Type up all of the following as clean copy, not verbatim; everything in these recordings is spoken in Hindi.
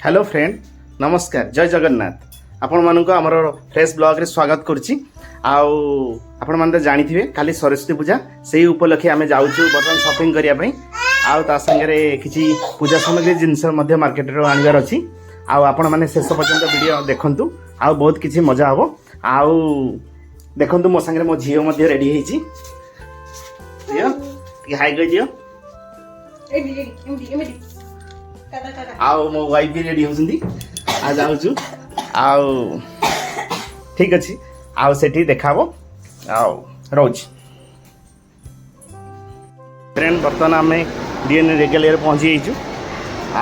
हेलो फ्रेंड नमस्कार जय जगन्नाथ आपण मानक आमर फ्रेश ब्लॉग रे स्वागत करुच्ची आपण मैंने जानी काली सरस्वती पूजा से उपलक्षे आम जाऊँ बर्तमान शॉपिंग करने आ सागे किसी पूजा सामग्री जिनस मार्केट आनबार अच्छी आपण मैंने शेष पर्यंत वीडियो देखु आ बहुत किसी मजा हम आउ देखु मो सागे मो झील रेडी हो हाई कह दियो मो वाइफ भी रेडी होती आ जाऊँ ठीक अच्छे आउ सेठी देखाबो रोज फ्रेंड बर्तमान आम डीएनए रेगुलर पहुँची जाइछु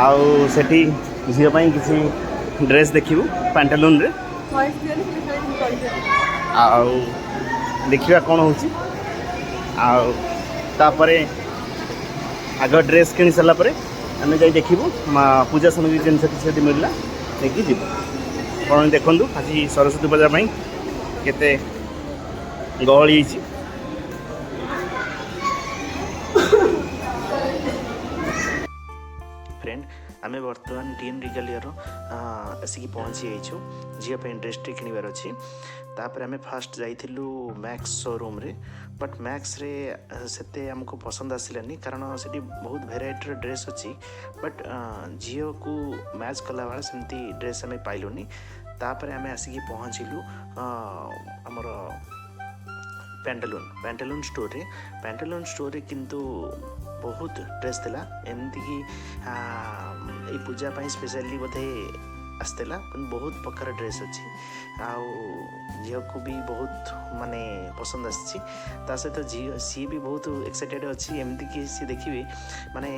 आउ सेठी झील किसी ड्रेस देखिबू पैंटालून रे आउ देखिबा कौन होची आउ तापरे आग ड्रेस किनी सारा पर आम जाई देखिबू पूजा सामग्री जिन किसी मिलला लेकिन जीव कौन देखूँ आज सरस्वती पूजा केते गहली फ्रेंड आमे बर्तमान डीएन रिगालियर आसिक पहुँची जाइछु झील ड्रेस टे किणवार अच्छी तापर आमे फास्ट जाइथिलु मैक्स शोरूम रे बट मैक्स रे सेते हमको पसंद आसिलानी कारण सेठी बहुत वेराइटी ड्रेस अच्छी बट झील को मैच कला बेले सेमती ड्रेस आमे पाइलुनी तापर आमे आसिक पहुँचलु आमर पैंटालून स्टोर रे किंतु बहुत ड्रेस थिला एमती कि ये पूजा पाई स्पेशली बोधे आसला बहुत प्रकार ड्रेस अच्छी झील को भी बहुत माने पसंद आसी सहित झील सी भी बहुत एक्साइटेड अच्छी एमती कि सी देखिए माने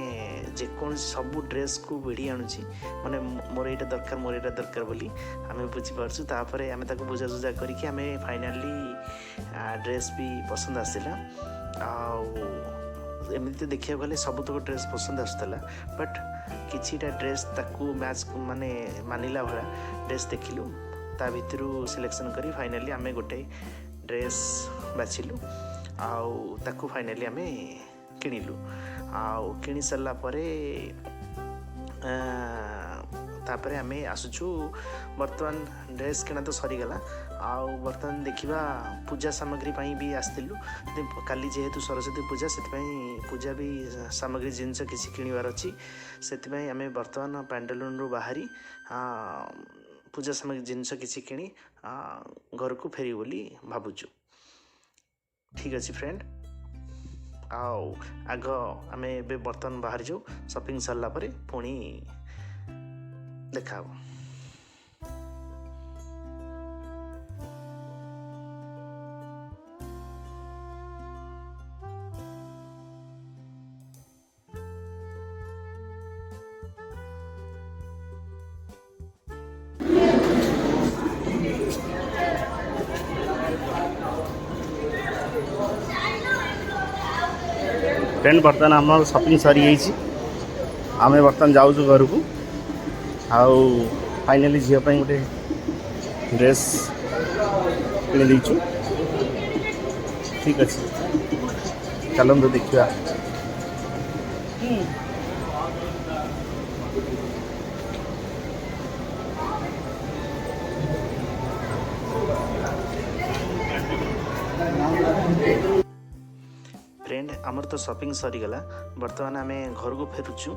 जेकोसी सब ड्रेस को भिड़ी आणुची माने मोर यहाँ दरकार बोली आम बुझीपार्छु तापर आम बुझाजुझा करके आम फाइनाली ड्रेस भी पसंद आसला एमती देखा गले सबुतक ड्रेस पसंद आसला बट किछिटा ड्रेस ताकू मैच माने मानिला भाया ड्रेस देखिलु ता भितरू सिलेक्शन करी फाइनाली आमे गोटे ड्रेस बाछिलु आउ ताकू फाइनाली आमे किनिलु आउ किनि सरला परे तापरे आमे आसुछु बर्तमान ड्रेस किना तो सरीगला आउ बर्तमान देखा पूजा सामग्री भी आसलु काली जेहेतु सरस्वती पूजा से पूजा भी सामग्री जिनस किसी किणवार अच्छी से आम बर्तमान पैंटालून रू बाहरी पूजा सामग्री जिनस किसी किणी घर को फेरी बोली भावुचु ठीक अच्छे फ्रेंड आउ आग आम ए बर्तमान बाहर जाऊ शॉपिंग सरला परे पुणी देखा फ्रेंड बर्तमान आम शॉपिंग सरी आम बर्तमान जाऊँ घर को आउ फाइनाली झील गोटे ड्रेस कि ठीक अच्छे चलते देखा फ्रेंड आमर तो शॉपिंग सरीगला बर्तमान आम घर को फेरुचु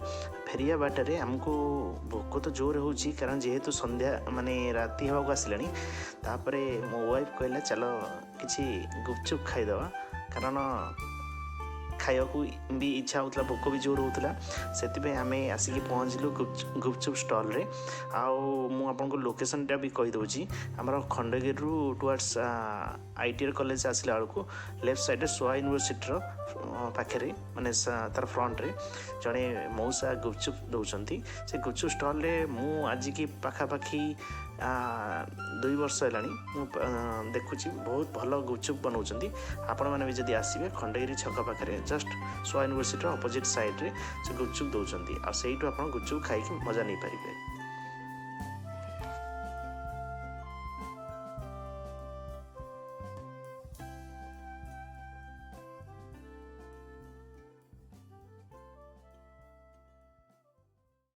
फेरिया बाटर आमको भोक तो जोर हो कारण जेहेतु संध्या माने राति हवा आसला तापरे मो वाइफ कहला चलो किसी गुपचुप खाईदवा कारण खाया भी इच्छा होता भोक भी जोर होता से आम आसिक पहुँचलु गुपचुप स्टल रे आपको लोकेशन टा भी कहीदे आमर खंडगिरी टुवर्ड्स आईटीआर कॉलेज आसला बेलू लेफ्ट साइड सोआ यूनिवर्सिटी पाखे माने तार फ्रंट रे जड़े मौसा गुपचुप दौरान से गुपचुप स्टल रे मु आज की पाखापाखि 2 वर्ष है देखुची बहुत भल गुपचुप बनाऊँच आपण मैंने भी जब आसवे खंडगिरी छक पाखे जस्ट सोआ यूनिवर्सिटी अपोजिट साइड रे से गुपचुप दौरान आ गुपचुप खाई मजा नहीं पारे।